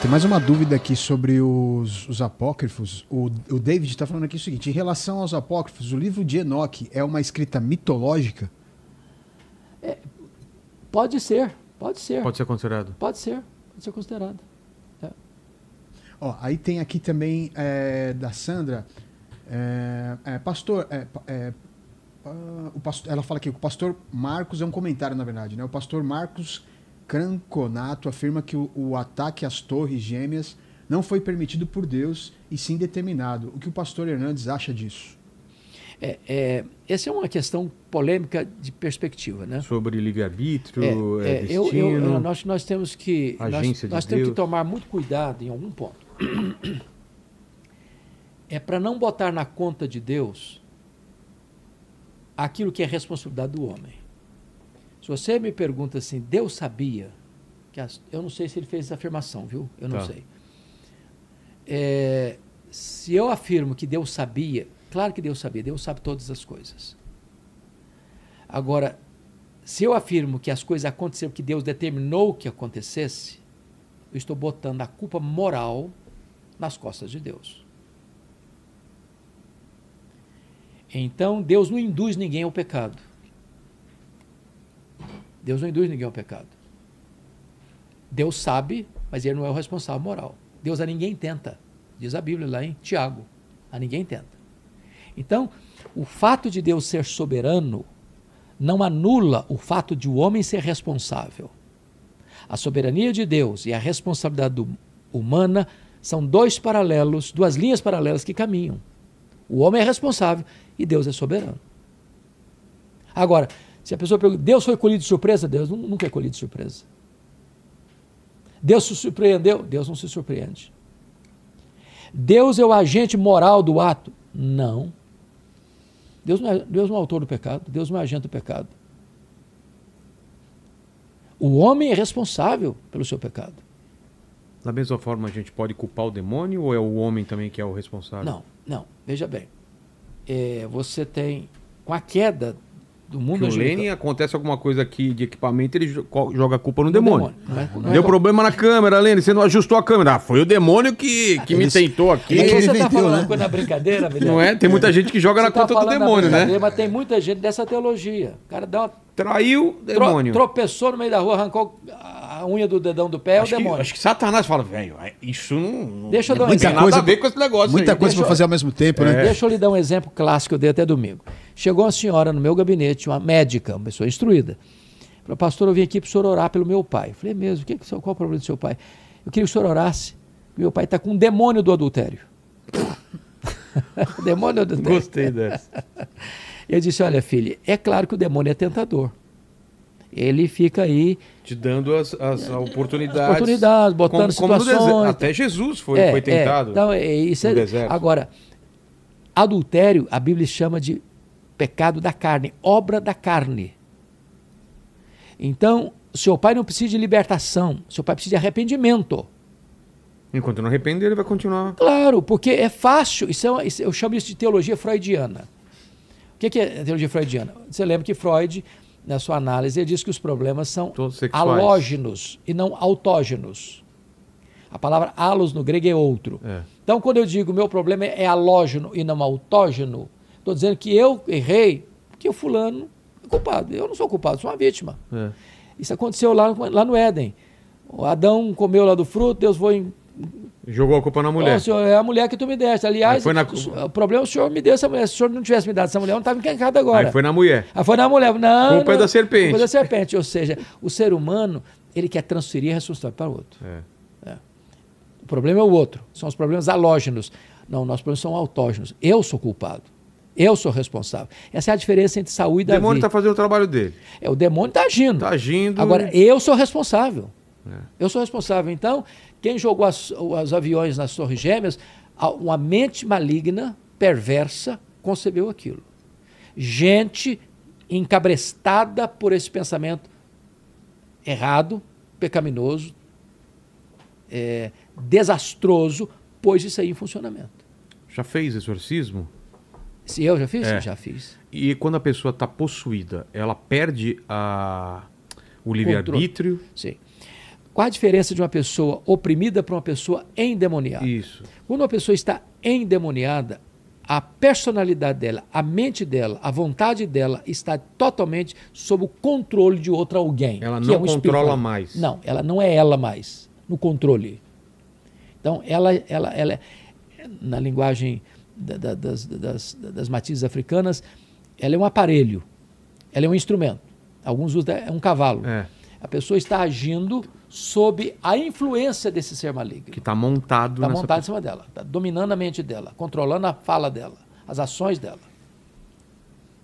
Tem mais uma dúvida aqui sobre os apócrifos. O David está falando aqui o seguinte: em relação aos apócrifos, o livro de Enoque é uma escrita mitológica? Pode ser, pode ser. Pode ser considerado. Pode ser considerado. Ó, aí tem aqui também da Sandra, pastor, ela fala que o pastor Marcos, é um comentário na verdade, né? O pastor Marcos Cranconato afirma que o ataque às torres gêmeas não foi permitido por Deus e sim determinado. O que o pastor Hernandes acha disso? Essa é uma questão polêmica de perspectiva, né? Sobre livre-arbítrio, destino, nós temos que nós temos que tomar muito cuidado em algum ponto. É para não botar na conta de Deus aquilo que é responsabilidade do homem. Se você me pergunta assim, Deus sabia que eu não sei se ele fez essa afirmação, viu? Eu não sei. Se eu afirmo que Deus sabia, claro que Deus sabia, Deus sabe todas as coisas. Agora, se eu afirmo que as coisas aconteceram porque Deus determinou que acontecesse, eu estou botando a culpa moral nas costas de Deus. Então, Deus não induz ninguém ao pecado. Deus não induz ninguém ao pecado. Deus sabe, mas ele não é o responsável moral. Deus a ninguém tenta. Diz a Bíblia lá em Tiago. A ninguém tenta. Então, o fato de Deus ser soberano não anula o fato de o homem ser responsável. A soberania de Deus e a responsabilidade humana são duas linhas paralelas que caminham. O homem é responsável e Deus é soberano. Agora, se a pessoa pergunta, Deus foi colhido de surpresa? Deus nunca é colhido de surpresa. Deus se surpreendeu? Deus não se surpreende. Deus é o agente moral do ato? Não. Deus não é o autor do pecado, Deus não é agente do pecado. O homem é responsável pelo seu pecado. Da mesma forma, a gente pode culpar o demônio ou é o homem também que é o responsável? Não. Veja bem. Você tem, com a queda do mundo angelical... O Lênin, acontece alguma coisa aqui de equipamento, ele joga a culpa no demônio. Deu problema na câmera, Lênin, você não ajustou a câmera. Foi o demônio que me tentou aqui. Você está falando coisa na brincadeira, Vilhena? Não é? Tem muita gente que joga na conta do demônio, né? Mas tem muita gente dessa teologia. O cara dá uma... Traiu o demônio. Tropeçou no meio da rua, arrancou a unha do dedão do pé, é o demônio. Acho que Satanás fala, velho, isso não tem nada a ver com esse negócio. Muita coisa para fazer ao mesmo tempo, né? Deixa eu lhe dar um exemplo clássico que eu dei até domingo. Chegou uma senhora no meu gabinete, uma médica, uma pessoa instruída. Falou, pastor, eu vim aqui para o senhor orar pelo meu pai. Eu falei, mesmo, qual é o problema do seu pai? Eu queria que o senhor orasse. Meu pai está com um demônio do adultério. Demônio do adultério. Gostei dessa. Eu disse, olha, filha, é claro que o demônio é tentador. Ele fica aí... Te dando as oportunidades. Oportunidades, botando situações. Até Jesus foi tentado então, isso no deserto. Agora, adultério, a Bíblia chama de pecado da carne, obra da carne. Então, seu pai não precisa de libertação, seu pai precisa de arrependimento. Enquanto não arrepender, ele vai continuar. Claro, porque é fácil, eu chamo isso de teologia freudiana. O que é teologia freudiana? Você lembra que Freud, na sua análise, ele diz que os problemas são halógenos e não autógenos. A palavra halos no grego é outro. Então, quando eu digo meu problema é halógeno e não autógeno, estou dizendo que eu errei, porque o fulano é culpado. Eu não sou culpado, sou uma vítima. Isso aconteceu lá no Éden. O Adão comeu lá do fruto, Deus foi... Jogou a culpa na mulher. Senhor, é a mulher que tu me deste. Aliás, o problema é o senhor me deu essa mulher. Se o senhor não tivesse me dado essa mulher, eu não estava encrencado agora. Aí foi na mulher. Foi na mulher. Não, culpa é da serpente. Culpa é da serpente. Ou seja, o ser humano, ele quer transferir a responsabilidade para o outro. O problema é o outro. São os problemas halógenos. Não, nossos problemas são autógenos. Eu sou culpado. Eu sou responsável. Essa é a diferença entre saúde e Davi. O demônio está fazendo o trabalho dele. O demônio está agindo. Está agindo. Agora, eu sou responsável. Eu sou responsável. Então, quem jogou os aviões nas Torres Gêmeas, uma mente maligna, perversa, concebeu aquilo. Gente encabrestada por esse pensamento errado, pecaminoso, desastroso, pôs isso aí em funcionamento. Já fez exorcismo? Se eu já fiz? Já fiz. E quando a pessoa está possuída, ela perde o livre-arbítrio? Sim. Qual a diferença de uma pessoa oprimida para uma pessoa endemoniada? Isso. Quando uma pessoa está endemoniada, a personalidade dela, a mente dela, a vontade dela está totalmente sob o controle de outro alguém. Ela não controla mais. Não, ela não é ela mais no controle. Então, ela na linguagem das matizes africanas, ela é um aparelho, ela é um instrumento. Alguns usam, é um cavalo. A pessoa está agindo sob a influência desse ser maligno. Que está montado em cima dela, está dominando a mente dela, controlando a fala dela, as ações dela.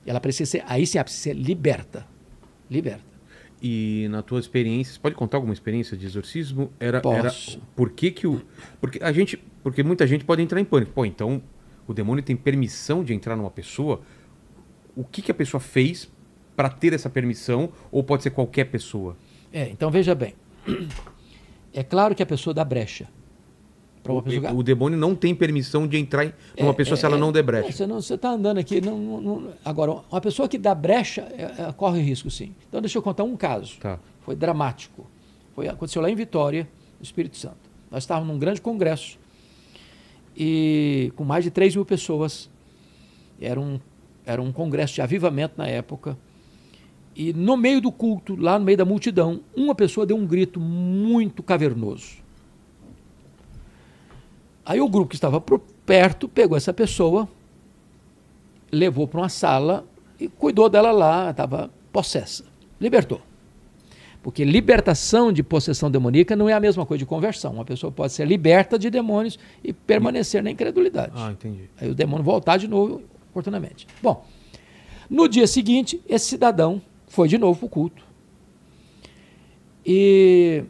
E ela precisa ser, aí sim ela precisa ser liberta. Liberta. E na tua experiência, você pode contar alguma experiência de exorcismo? Posso. Porque muita gente pode entrar em pânico. Pô, então o demônio tem permissão de entrar numa pessoa? O que a pessoa fez para ter essa permissão? Ou pode ser qualquer pessoa? Então veja bem. É claro que a pessoa dá brecha. O demônio não tem permissão de entrar em uma pessoa se ela não der brecha. Você está andando aqui. Agora, uma pessoa que dá brecha corre risco, sim. Então, deixa eu contar um caso. Tá. Foi dramático. Aconteceu lá em Vitória, no Espírito Santo. Nós estávamos num grande congresso e com mais de 3 mil pessoas. Era um congresso de avivamento na época. E no meio do culto, lá no meio da multidão, uma pessoa deu um grito muito cavernoso. Aí o grupo que estava por perto pegou essa pessoa, levou para uma sala e cuidou dela lá, estava possessa. Libertou. Porque libertação de possessão demoníaca não é a mesma coisa de conversão. Uma pessoa pode ser liberta de demônios e permanecer na incredulidade. Entendi. Aí o demônio voltar de novo oportunamente. Bom, no dia seguinte, esse cidadão foi de novo para o culto e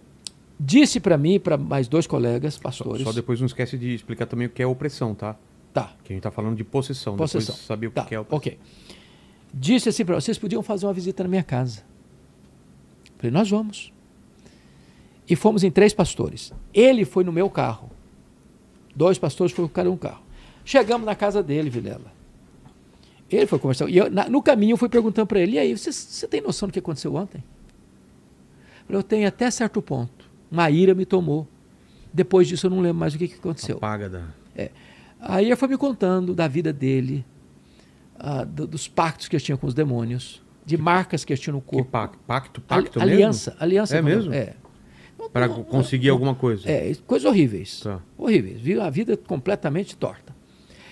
disse para mim, para mais 2 colegas, pastores... Só depois não esquece de explicar também o que é opressão, tá? Tá. Que a gente está falando de possessão. Depois saber o que é opressão. Ok. Disse assim para vocês podiam fazer uma visita na minha casa. Falei, nós vamos. E fomos em 3 pastores. Ele foi no meu carro. 2 pastores foram cada um carro. Chegamos na casa dele, Vilela. Ele foi conversar. E no caminho eu fui perguntando para ele, e aí, você tem noção do que aconteceu ontem? Falei, eu tenho até certo ponto. Uma ira me tomou. Depois disso eu não lembro mais o que aconteceu. Aí ele foi me contando da vida dele, dos pactos que ele tinha com os demônios, de marcas que ele tinha no corpo. Que pacto aliança, mesmo? Aliança. Mesmo? Para conseguir alguma coisa. Coisas horríveis. Tá. Horríveis. Viu a vida completamente torta.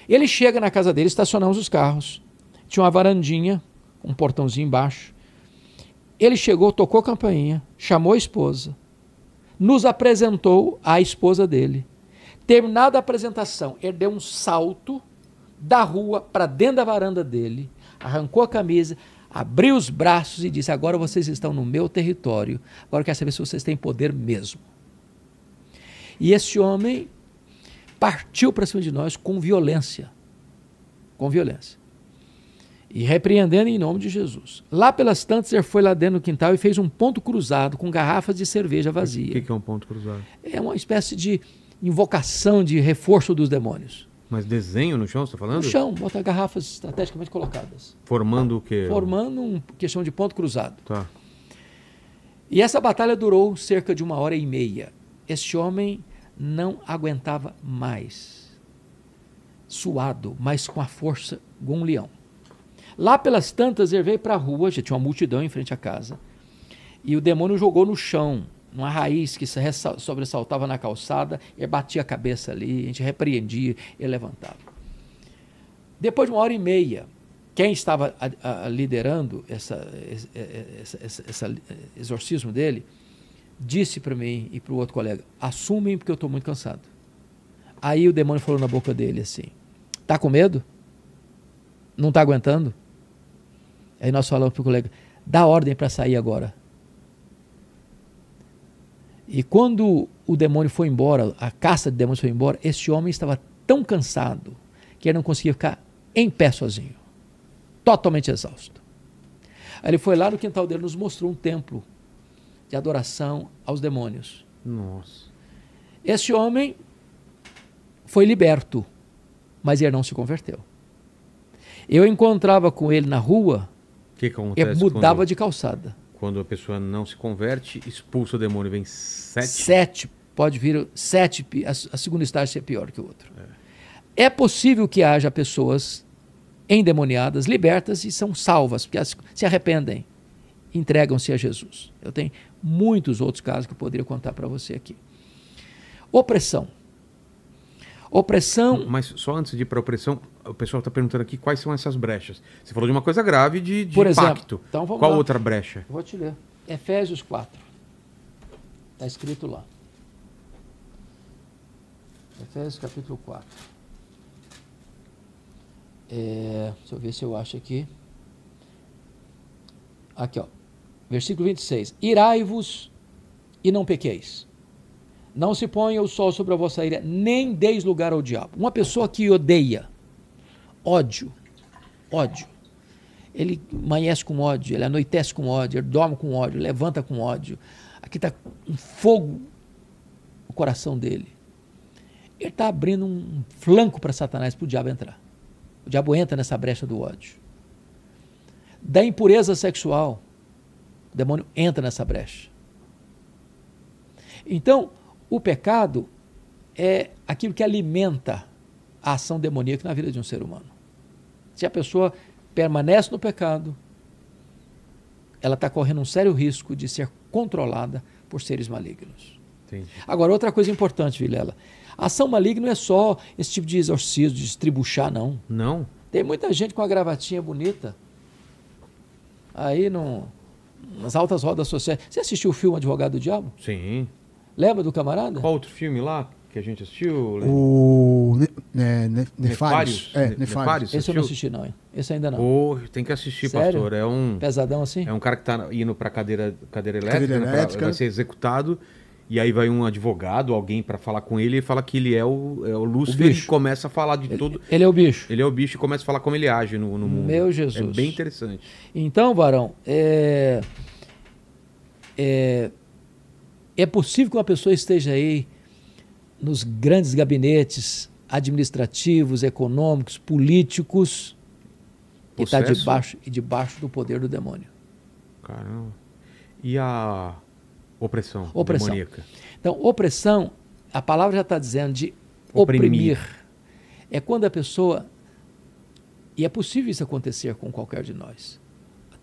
Ele chega na casa dele, estacionamos os carros. Tinha uma varandinha, um portãozinho embaixo. Ele chegou, tocou a campainha, chamou a esposa, nos apresentou à esposa dele. Terminada a apresentação, ele deu um salto da rua para dentro da varanda dele, arrancou a camisa, abriu os braços e disse, agora vocês estão no meu território, agora eu quero saber se vocês têm poder mesmo. E esse homem partiu para cima de nós com violência. Com violência. E repreendendo em nome de Jesus. Lá pelas tantas, ele foi lá dentro do quintal e fez um ponto cruzado com garrafas de cerveja vazia. O que é um ponto cruzado? É uma espécie de invocação de reforço dos demônios. Mas desenho no chão, você está falando? No chão, bota garrafas estrategicamente colocadas. Formando o quê? Formando uma questão de ponto cruzado. Tá. E essa batalha durou cerca de 1h30. Esse homem não aguentava mais. Suado, mas com a força de um leão. Lá pelas tantas, ele veio para a rua, já tinha uma multidão em frente à casa, e o demônio jogou no chão, numa raiz que sobressaltava na calçada, ele batia a cabeça ali, a gente repreendia, ele levantava. Depois de 1h30, quem estava liderando esse exorcismo dele, disse para mim e para o outro colega, assumem porque eu estou muito cansado. Aí o demônio falou na boca dele assim, tá com medo? Não está aguentando? Aí nós falamos para o colega, dá ordem para sair agora. E quando o demônio foi embora, a caça de demônios foi embora, esse homem estava tão cansado que ele não conseguia ficar em pé sozinho. Totalmente exausto. Aí ele foi lá no quintal dele e nos mostrou um templo de adoração aos demônios. Nossa. Esse homem foi liberto, mas ele não se converteu. Eu encontrava com ele na rua, que acontece? ele mudava de calçada. quando a pessoa não se converte, expulsa o demônio, vem 7? 7, pode vir 7, a segunda estágio ser pior que o outro. É possível que haja pessoas endemoniadas, libertas e são salvas, porque se arrependem, entregam-se a Jesus. Eu tenho muitos outros casos que eu poderia contar para você aqui. Opressão. Mas só antes de ir para a opressão, o pessoal está perguntando aqui quais são essas brechas. Você falou de uma coisa grave de Por exemplo, impacto. então vamos Qual lá. outra brecha? Eu vou te ler. Efésios 4. Está escrito lá. Efésios capítulo 4. Deixa eu ver se eu acho aqui. Aqui, ó. Versículo 26. Irai-vos e não pequeis. Não se ponha o sol sobre a vossa ira, nem deis lugar ao diabo. Uma pessoa que odeia, ódio, ele amanhece com ódio, ele anoitece com ódio, ele dorme com ódio, levanta com ódio. Aqui está um fogo no coração dele. Ele está abrindo um flanco para Satanás, para o diabo entrar. O diabo entra nessa brecha do ódio. Da impureza sexual, o demônio entra nessa brecha. Então, o pecado é aquilo que alimenta a ação demoníaca na vida de um ser humano. Se a pessoa permanece no pecado, ela está correndo um sério risco de ser controlada por seres malignos. Entendi. Agora, outra coisa importante, Vilela, a ação maligna não é só esse tipo de exorcismo, de estribuchar, não. Não? Tem muita gente com a gravatinha bonita aí nas altas rodas sociais. Você assistiu o filme Advogado do Diabo? Sim. Lembra do camarada? Qual outro filme lá que a gente assistiu? O Nefários. Nefários. Esse eu não assisti, não. Hein? Esse ainda não. Oh, tem que assistir, Sério? pastor. É um Pesadão assim? cara que está indo para cadeira elétrica, vai ser executado, e aí vai um advogado, alguém para falar com ele, e fala que ele é o Lúcifer, e começa a falar de tudo. Ele é o bicho. Ele é o bicho e começa a falar como ele age no mundo. Meu Jesus. É bem interessante. Então, varão, é possível que uma pessoa esteja aí nos grandes gabinetes administrativos, econômicos, políticos, que está debaixo do poder do demônio. Caramba. E a opressão Opressão. demoníaca? Então, opressão, a palavra já está dizendo de oprimir. É quando a pessoa... E é possível isso acontecer com qualquer de nós.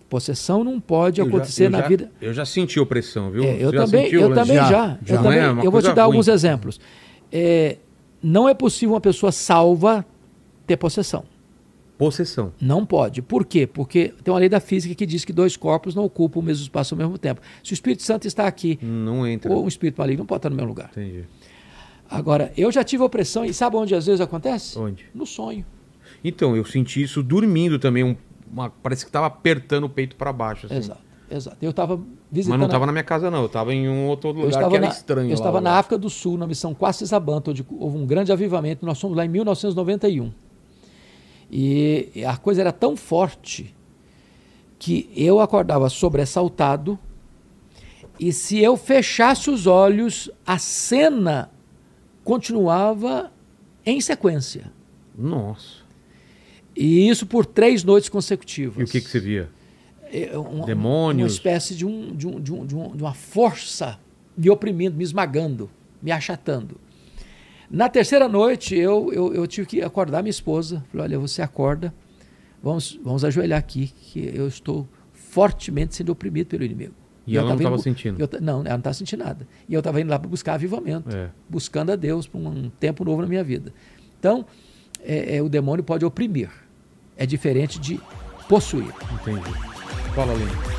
Possessão não pode acontecer na vida... Eu já senti opressão, viu? Eu também já. Eu vou te dar alguns exemplos. Não é possível uma pessoa salva ter possessão. Possessão. Não pode. Por quê? Porque tem uma lei da física que diz que 2 corpos não ocupam o mesmo espaço ao mesmo tempo. Se o Espírito Santo está aqui, não entra. ou um espírito maligno não pode estar no mesmo lugar. Entendi. Agora, eu já tive opressão e sabe onde às vezes acontece? Onde? No sonho. Então, eu senti isso dormindo também, parece que estava apertando o peito para baixo. Assim. Exato. Eu estava visitando... Mas não estava na minha casa, não. Eu estava em um outro lugar que era estranho. Eu estava na África do Sul, na missão Quacisabanta, onde houve um grande avivamento. Nós fomos lá em 1991. E a coisa era tão forte que eu acordava sobressaltado e se eu fechasse os olhos, a cena continuava em sequência. Nossa. E isso por 3 noites consecutivas. E o que você via? Demônios? Uma espécie de uma força me oprimindo, me esmagando, me achatando. Na 3ª noite, eu tive que acordar minha esposa. Falei, olha, você acorda, vamos ajoelhar aqui, que eu estou fortemente sendo oprimido pelo inimigo. E ela não estava sentindo? Não, ela não estava sentindo nada. E eu estava indo lá para buscar avivamento, buscando a Deus para um tempo novo na minha vida. Então, o demônio pode oprimir. É diferente de possuir. Entendi. Fala, Lino.